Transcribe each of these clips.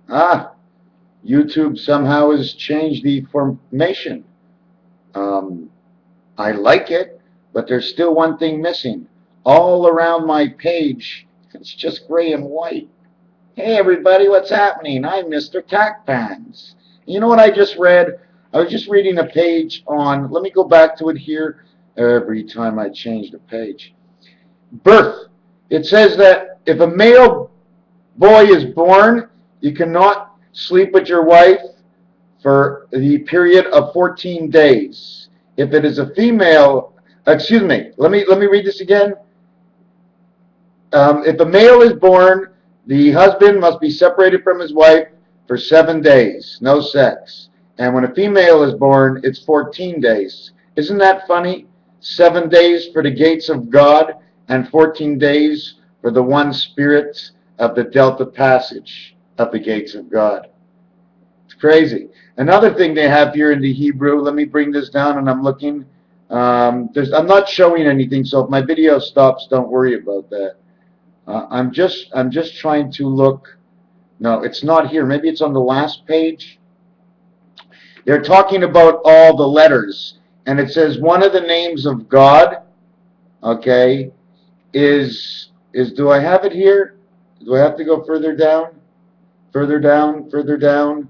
YouTube somehow has changed the formation. Um, I like it, but there's still one thing missing. All around my page, it's just gray and white. Hey everybody, what's happening? I'm Mr. Tackpans. You know what I just read? I was just reading a page on, let me go back to it here every time I change the page. Birth. It says that if a male boy is born, you cannot sleep with your wife for the period of 14 days. If it is a female, excuse me, let me read this again. If a male is born, the husband must be separated from his wife for 7 days, no sex. And when a female is born, it's 14 days. Isn't that funny? 7 days for the gates of God and 14 days for the one spirit of the Delta Passage of the gates of God. It's crazy. Another thing they have here in the Hebrew, let me bring this down and I'm looking. I'm not showing anything, so if my video stops, don't worry about that. I'm just trying to look. No, it's not here. Maybe it's on the last page. They're talking about all the letters, and it says one of the names of God, okay, is do I have it here? Do I have to go further down? Further down, further down.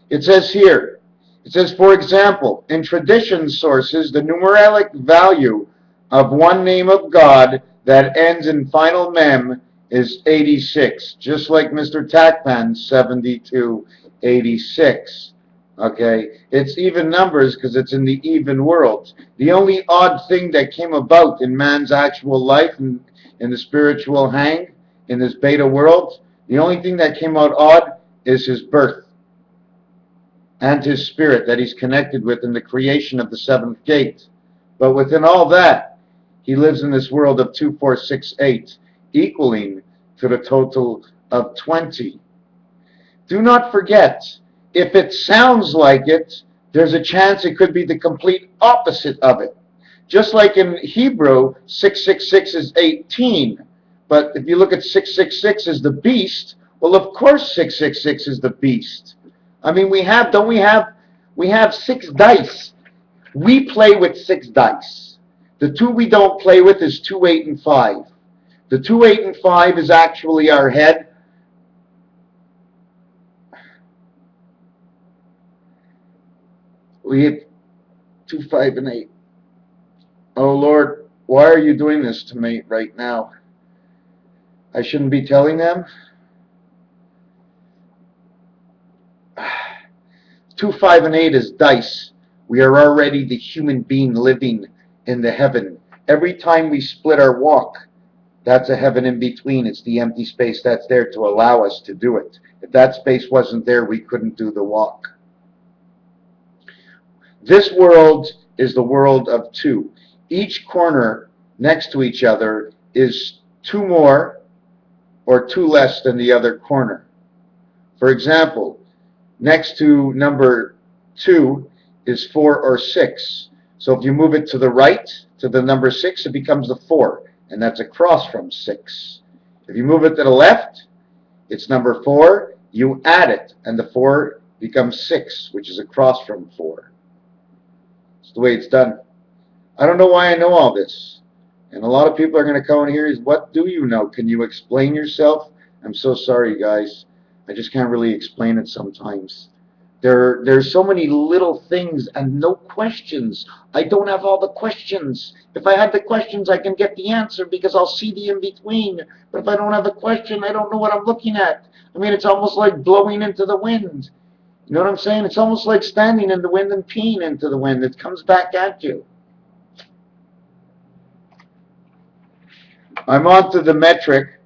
It says here, it says, for example, in tradition sources, the numeric value of one name of God that ends in final mem is 86, just like Mr. Tackpan's 7286. Okay, it's even numbers because it's in the even world. The only odd thing that came about in man's actual life in the spiritual hang, in this beta world, the only thing that came out odd is his birth and his spirit that he's connected with in the creation of the seventh gate. But within all that, he lives in this world of 2468, equaling to the total of 20. Do not forget, if it sounds like it, there's a chance it could be the complete opposite of it. Just like in Hebrew, 666 is 18. But if you look at 666 as the beast, well, of course 666 is the beast. I mean, we have 6 dice. We play with 6 dice. The 2 we don't play with is 2, 8, and 5. The 2, 8, and 5 is actually our head. We have 2, 5, and 8. Oh Lord, why are you doing this to me right now? I shouldn't be telling them. 2, 5, and 8 is dice. We are already the human being living in the heaven. Every time we split our walk, that's a heaven in between. It's the empty space that's there to allow us to do it. If that space wasn't there, we couldn't do the walk. This world is the world of 2. Each corner next to each other is 2 more or 2 less than the other corner. For example, next to number 2 is 4 or 6. So if you move it to the right, to the number 6, it becomes the 4, and that's across from 6. If you move it to the left, it's number 4, you add it, and the 4 becomes 6, which is across from 4. It's the way it's done. I don't know why I know all this. And a lot of people are going to come in here and say, what do you know? Can you explain yourself? I'm so sorry, guys. I just can't really explain it sometimes. There's so many little things and no questions. I don't have all the questions. If I had the questions, I can get the answer because I'll see the in-between. But if I don't have a question, I don't know what I'm looking at. I mean, it's almost like blowing into the wind. You know what I'm saying? It's almost like standing in the wind and peeing into the wind. It comes back at you. I'm on to the metric,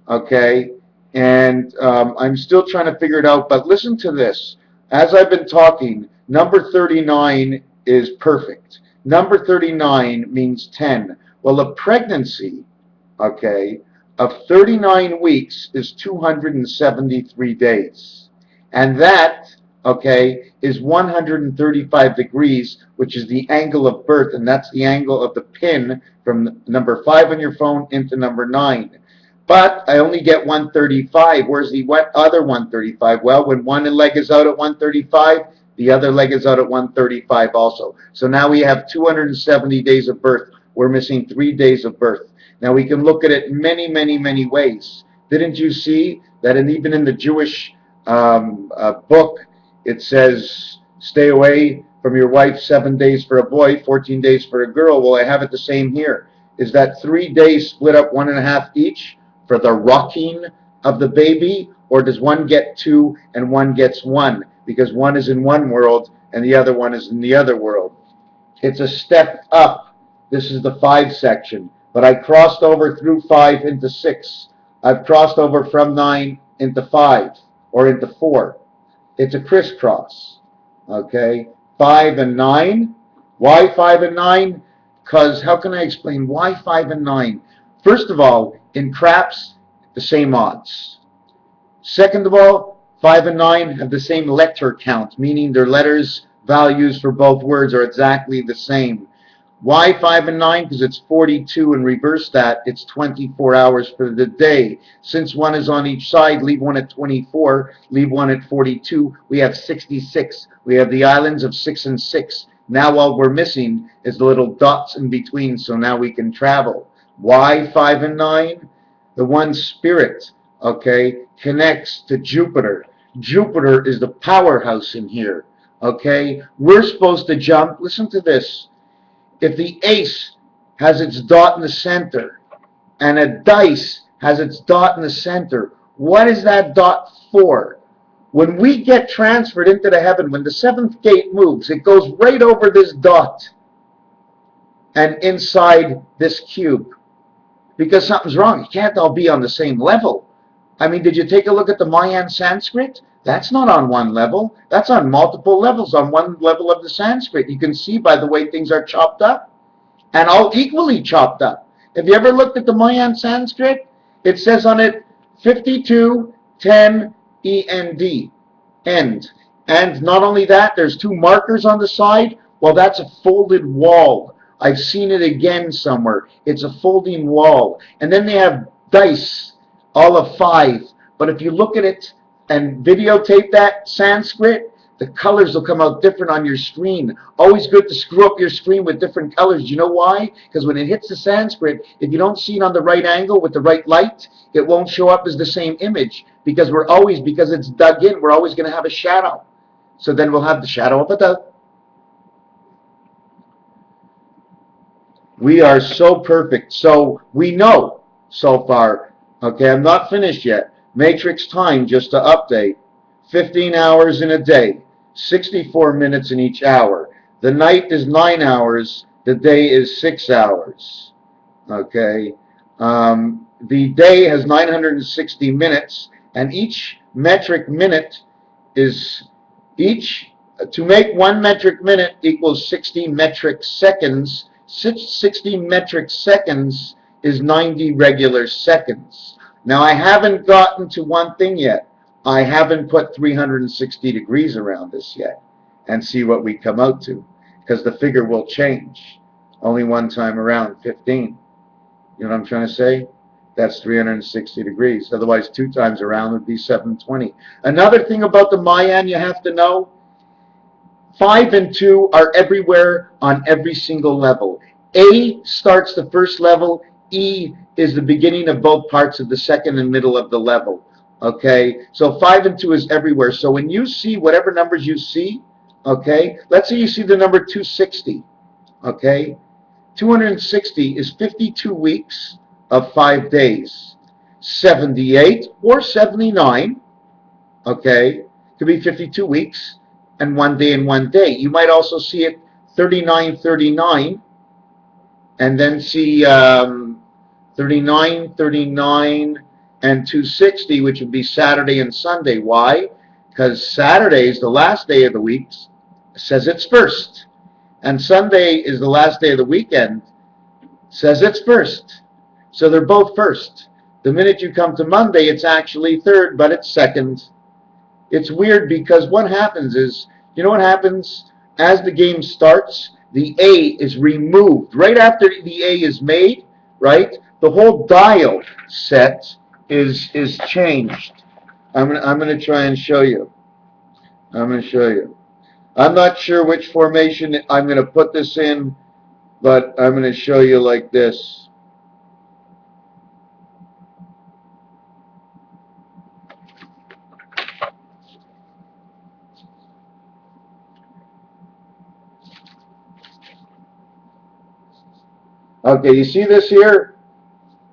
okay, and I'm still trying to figure it out, but listen to this. As I've been talking, number 39 is perfect. Number 39 means 10. Well, a pregnancy, okay, of 39 weeks is 273 days. And that, okay, is 135 degrees, which is the angle of birth, and that's the angle of the pin from number 5 on your phone into number 9. But I only get 135. Where's the other 135? Well, when one leg is out at 135, the other leg is out at 135 also. So now we have 270 days of birth. We're missing 3 days of birth. Now we can look at it many, many, many ways. Didn't you see that even in the Jewish book, it says, stay away from your wife 7 days for a boy, 14 days for a girl? Well, I have it the same here. Is that 3 days split up 1.5 each for the rocking of the baby, or does one get 2 and one gets 1? Because one is in one world and the other one is in the other world. It's a step up. This is the 5 section. But I crossed over through 5 into 6. I've crossed over from 9 into 5 or into 4. It's a crisscross. Okay? 5 and 9. Why 5 and 9? Because how can I explain why 5 and 9? First of all, in craps, the same odds. Second of all, 5 and 9 have the same letter count, meaning their letters, values for both words are exactly the same. Why 5 and 9? Because it's 42, and reverse that, it's 24 hours for the day. Since one is on each side, leave one at 24, leave one at 42, we have 66. We have the islands of 6 and 6. Now all we're missing is the little dots in between, so now we can travel. Why 5 and 9? The one spirit, okay, connects to Jupiter. Jupiter is the powerhouse in here, okay? We're supposed to jump. Listen to this. If the ace has its dot in the center and a dice has its dot in the center, what is that dot for? When we get transferred into the heaven, when the 7th gate moves, it goes right over this dot and inside this cube. Because something's wrong. It can't all be on the same level. I mean, did you take a look at the Mayan Sanskrit? That's not on one level. That's on multiple levels, on one level of the Sanskrit. You can see by the way things are chopped up, and all equally chopped up. Have you ever looked at the Mayan Sanskrit? It says on it 5210 END, end. And not only that, there's 2 markers on the side. Well, that's a folded wall. I've seen it again somewhere. It's a folding wall. And then they have dice, all of 5. But if you look at it and videotape that Sanskrit, the colors will come out different on your screen. Always good to screw up your screen with different colors. Do you know why? Because when it hits the Sanskrit, if you don't see it on the right angle with the right light, it won't show up as the same image. Because it's dug in, we're always going to have a shadow. So then we'll have the shadow of a dove. We are so perfect. So we know so far. Okay, I'm not finished yet. Matrix time, just to update. 15 hours in a day. 64 minutes in each hour. The night is 9 hours. The day is 6 hours. Okay. The day has 960 minutes. And each metric minute is to make 1 metric minute equals 60 metric seconds. 60 metric seconds is 90 regular seconds. Now, I haven't gotten to one thing yet. I haven't put 360 degrees around this yet and see what we come out to, because the figure will change only one time around, 15. You know what I'm trying to say? That's 360 degrees. Otherwise, 2 times around would be 720. Another thing about the Mayan you have to know, 5 and 2 are everywhere on every single level. A starts the first level. E is the beginning of both parts of the second and middle of the level. Okay, so 5 and 2 is everywhere. So when you see whatever numbers you see, okay, let's say you see the number 260. Okay, 260 is 52 weeks of 5 days. 78 or 79, okay, could be 52 weeks and 1 day and 1 day. You might also see it 39, and then see 39, and 260, which would be Saturday and Sunday. Why? Because Saturday is the last day of the week, says it's first. And Sunday is the last day of the weekend, says it's first. So they're both first. The minute you come to Monday, it's actually third, but it's second. It's weird because what happens is, you know what happens? As the game starts, the A is removed. Right after the A is made, right? the whole dial set is changed. I'm gonna try and show you. I'm gonna show you. I'm not sure which formation I'm gonna put this in, but I'm gonna show you like this. Okay, you see this here?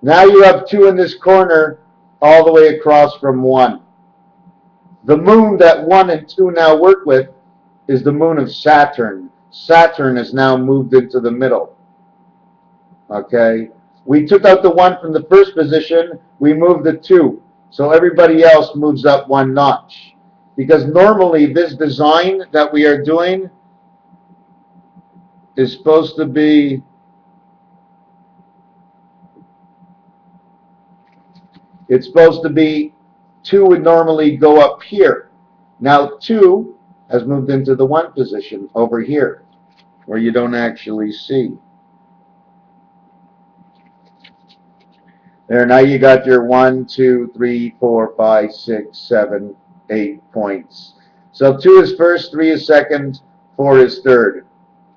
Now you have 2 in this corner all the way across from 1. The moon that 1 and 2 now work with is the moon of Saturn. Saturn is now moved into the middle. Okay? We took out the 1 from the first position, we moved the 2. So everybody else moves up 1 notch. Because normally this design that we are doing is supposed to be it's supposed to be 2 would normally go up here. Now 2 has moved into the 1 position over here, where you don't actually see. There, now you got your 1, 2, 3, 4, 5, 6, 7, 8 points. So 2 is first, 3 is second, 4 is third.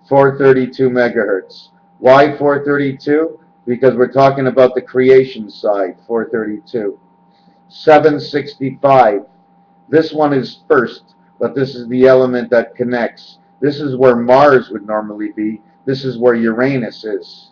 432 megahertz. Why 432? Because we're talking about the creation side, 432. 765. This one is first, but this is the element that connects. This is where Mars would normally be. This is where Uranus is.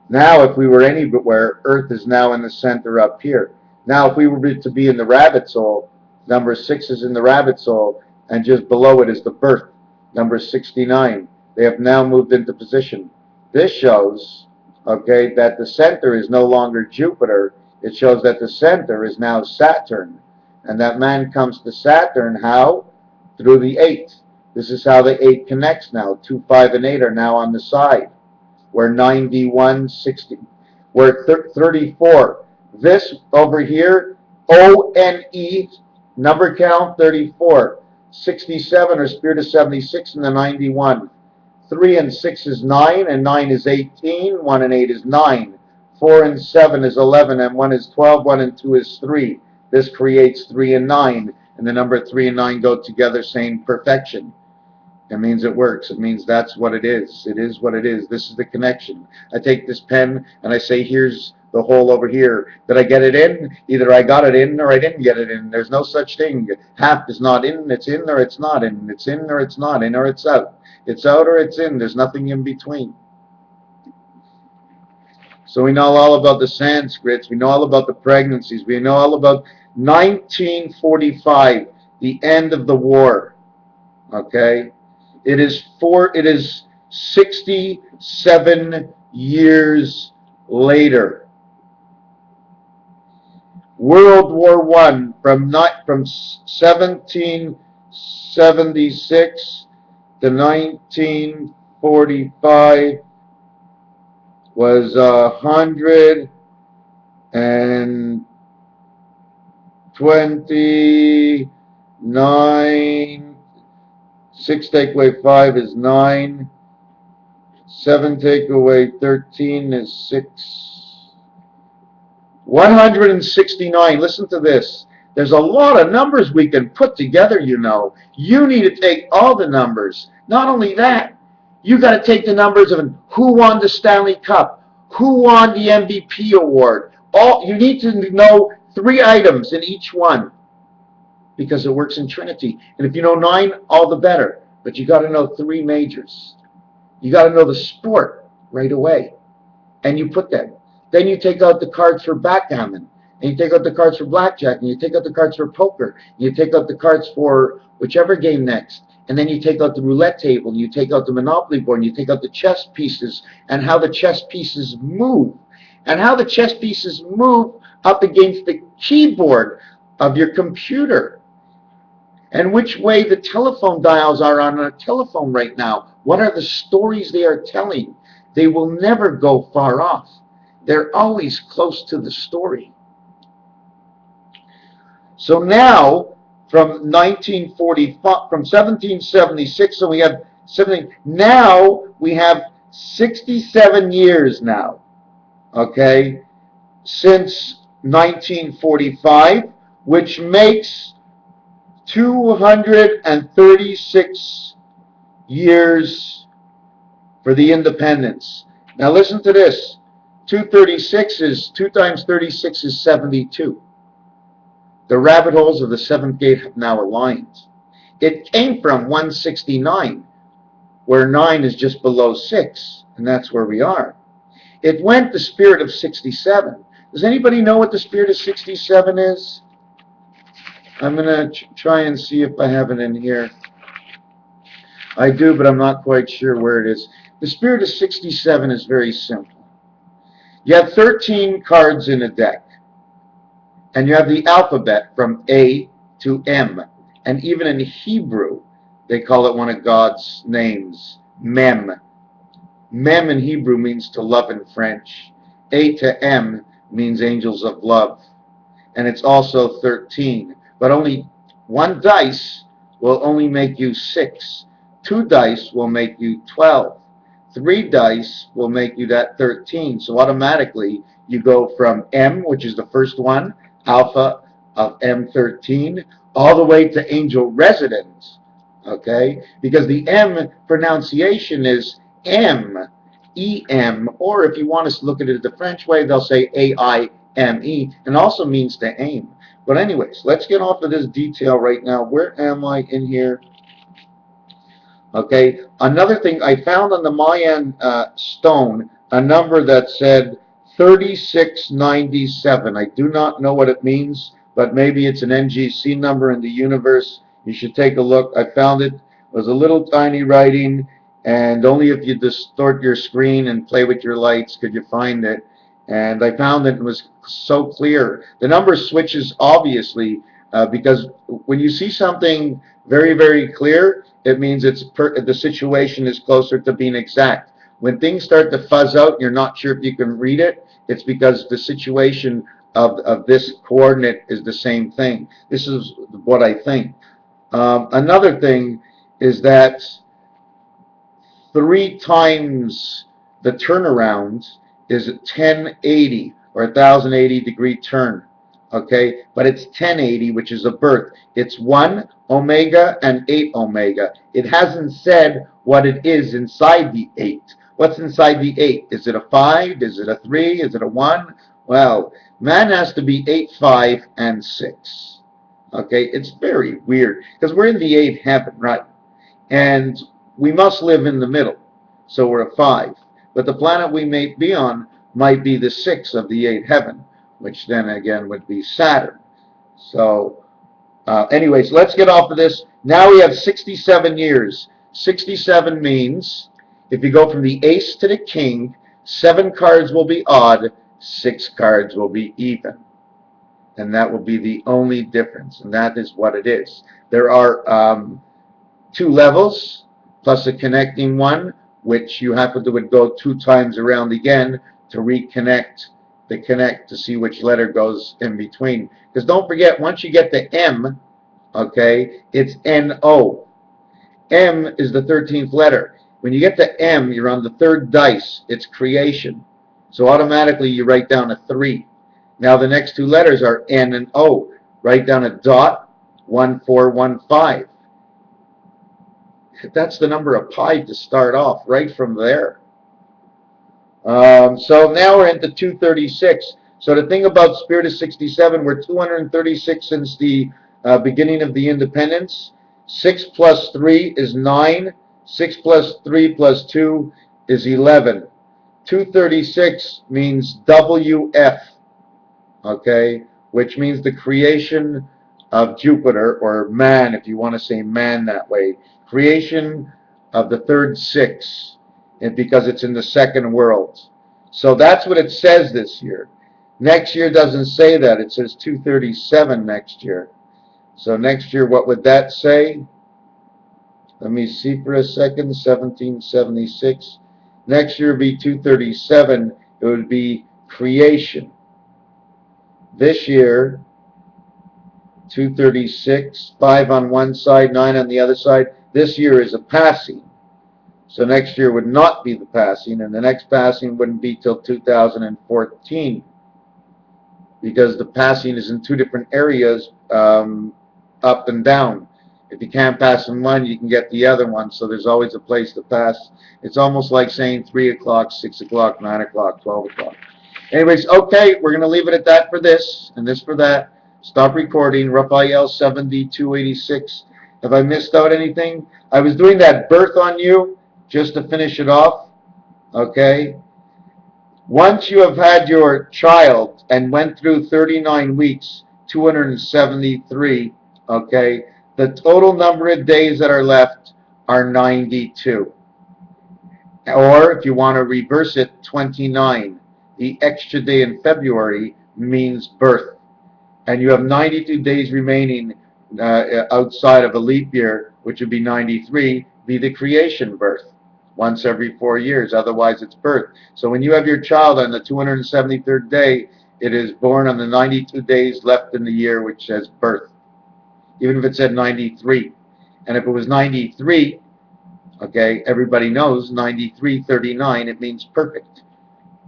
Now, if we were anywhere, Earth is now in the center up here. Now, if we were to be in the rabbit's hole, number 6 is in the rabbit's hole, and just below it is the birth, number 69. They have now moved into position. This shows, okay, that the center is no longer Jupiter. It shows that the center is now Saturn. And that man comes to Saturn, how? Through the 8. This is how the 8 connects now. 2, 5, and 8 are now on the side. Where 91, 60, where 34. This over here, O-N-E, number count 34. 67 or spirit of 76 and the 91. 3 and 6 is 9, and 9 is 18. 1 and 8 is 9. 4 and 7 is 11, and 1 is 12. 1 and 2 is 3. This creates 3 and 9, and the number 3 and 9 go together, saying perfection. It means it works. It means that's what it is. It is what it is. This is the connection. I take this pen and I say, here's the hole over here. Did I get it in? Either I got it in or I didn't get it in. There's no such thing. Half is not in, it's in or it's not in. It's in or it's not in, or it's out. It's out or it's in. There's nothing in between. So we know all about the Sanskrits. We know all about the pregnancies. We know all about 1945, the end of the war. Okay? It is 67 years later. World War I from 1776 to 1945 was 129. 6 take away 5 is 9. 7 take away 13 is 6. 169. Listen to this. There's a lot of numbers we can put together, you know. You need to take all the numbers. Not only that, you got to take the numbers of who won the Stanley Cup, who won the MVP award. You need to know 3 items in each one, because it works in Trinity. And if you know 9, all the better. But you got to know 3 majors. You got to know the sport right away. And you put them. Then you take out the cards for backgammon. And you take out the cards for blackjack. And you take out the cards for poker. And you take out the cards for whichever game next. And then you take out the roulette table. And you take out the Monopoly board. And you take out the chess pieces. And how the chess pieces move. And how the chess pieces move up against the keyboard of your computer. And which way the telephone dials are on a telephone right now. What are the stories they are telling? They will never go far off. They're always close to the story. So now, from 1776, so we have 70, now we have 67 years now. okay, since 1945, which makes 236 years for the independence. Now listen to this. 236 is 2 times 36 is 72. The rabbit holes of the seventh gate have now aligned. It came from 169, where 9 is just below 6, and that's where we are. It went the spirit of 67. Does anybody know what the spirit of 67 is? I'm going to try and see if I have it in here. I do, but I'm not quite sure where it is. The spirit of 67 is very simple. You have 13 cards in a deck, and you have the alphabet from A to M. And even in Hebrew, they call it one of God's names, Mem. Mem in Hebrew means to love in French. A to M means angels of love. And it's also 13. But only one dice will only make you 6. 2 dice will make you 12. 3 dice will make you that 13. So automatically you go from M, which is the first one, alpha of M13, all the way to angel residence. Okay? Because the M pronunciation is M, E-M, or if you want to look at it the French way, they'll say A-I-M-E, and also means to aim. But anyways, let's get off of this detail right now. Where am I in here? Okay, another thing, I found on the Mayan stone a number that said 3697. I do not know what it means, but maybe it's an NGC number in the universe. You should take a look. I found it. It was a little tiny writing, and only if you distort your screen and play with your lights could you find it. And I found that it was so clear. The number switches, obviously, because when you see something very, very clear, it means the situation is closer to being exact. When things start to fuzz out, you're not sure if you can read it, it's because the situation of this coordinate is the same thing. This is what I think. Another thing is that 3 times the turnaround is 1080 or 1080 degree turn. Okay, but it's 1080, which is a birth. It's 1 omega and 8 omega. It hasn't said what it is inside the 8. What's inside the 8? Is it a 5? Is it a 3? Is it a 1? Well, man has to be 8, 5, and 6. Okay, it's very weird because we're in the 8th heaven, right? And we must live in the middle, so we're a 5. But the planet we may be on might be the 6 of the 8th heaven, which then again would be Saturn. So anyways, let's get off of this. Now we have 67 years. 67 means if you go from the ace to the king, 7 cards will be odd, 6 cards will be even. And that will be the only difference, and that is what it is. There are 2 levels plus a connecting one, which you have to would go 2 times around again to reconnect the connect to see which letter goes in between. Because don't forget, once you get to M, okay, it's N-O. M is the 13th letter. When you get to M, you're on the 3rd dice. It's creation. So automatically you write down a 3. Now the next 2 letters are N and O. Write down a dot, 1415. That's the number of pi to start off right from there. So now we're into 236. So the thing about Spirit of 67, we're 236 since the beginning of the independence. 6 plus 3 is 9. 6 plus 3 plus 2 is 11. 236 means WF, okay, which means the creation of Jupiter, or man, if you want to say man that way. Creation of the 3rd 6, and because it's in the 2nd world. So that's what it says this year. Next year doesn't say that. It says 237 next year. So next year, what would that say? Let me see for a second. 1776. Next year would be 237. It would be creation. This year, 236, 5 on one side, 9 on the other side. This year is a passing. So next year would not be the passing, and the next passing wouldn't be till 2014, because the passing is in two different areas, up and down. If you can't pass in one, you can get the other one, so there's always a place to pass. It's almost like saying 3 o'clock, 6 o'clock, 9 o'clock, 12 o'clock. Anyways, okay, we're going to leave it at that for this, and this for that. Stop recording. Raphael 7286. Have I missed out anything? I was doing that birth on you just to finish it off. Okay? Once you have had your child and went through 39 weeks, 273, okay, the total number of days that are left are 92. Or if you want to reverse it, 29. The extra day in February means birth. And you have 92 days remaining outside of a leap year, which would be 93, be the creation birth. Once every 4 years, otherwise it's birth. So when you have your child on the 273rd day, it is born on the 92 days left in the year, which says birth, even if it said 93. And if it was 93, okay, everybody knows 9339, it means perfect.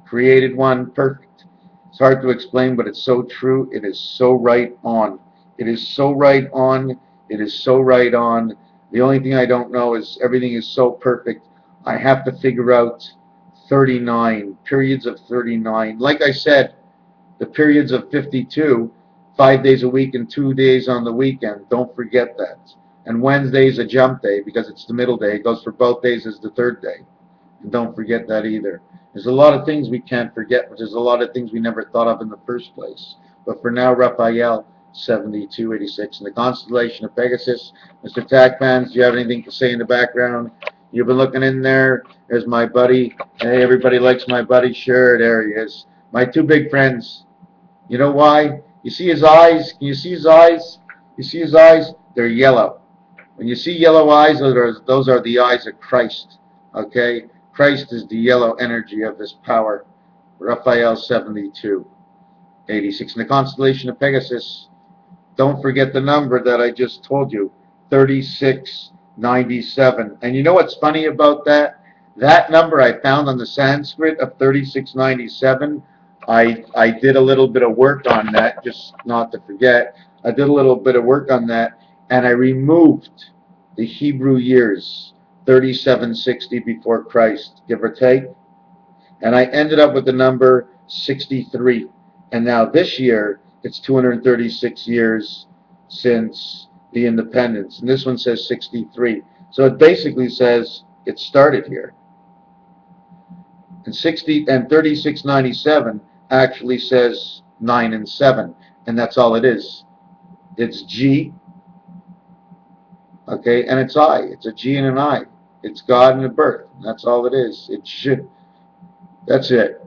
Created one, perfect. It's hard to explain, but it's so true. It is so right on. It is so right on. It is so right on. The only thing I don't know is everything is so perfect. I have to figure out 39, periods of 39. Like I said, the periods of 52, 5 days a week and 2 days on the weekend. Don't forget that. And Wednesday is a jump day because it's the middle day. It goes for both days as the third day. And don't forget that either. There's a lot of things we can't forget, but there's a lot of things we never thought of in the first place. But for now, Raphael 7286 in the constellation of Pegasus. Mr. Tackmans, do you have anything to say in the background? You've been looking in there. There's my buddy. Hey, everybody likes my buddy. Sure, there he is. My two big friends. You know why? You see his eyes? Can you see his eyes? You see his eyes? They're yellow. When you see yellow eyes, those are the eyes of Christ. Okay? Christ is the yellow energy of this power. Raphael 7286 in the constellation of Pegasus. Don't forget the number that I just told you, 3697. And you know what's funny about that? That number I found on the Sanskrit of 3697. I did a little bit of work on that, just not to forget. I did a little bit of work on that, and I removed the Hebrew years, 3760 before Christ, give or take. And I ended up with the number 63. And now this year, it's 236 years since the independence. And this one says 63. So it basically says it started here. And 3697 actually says 9 and 7. And that's all it is. It's G, okay, and it's I. It's a G and an I. It's God and a birth. That's all it is. It should. That's it.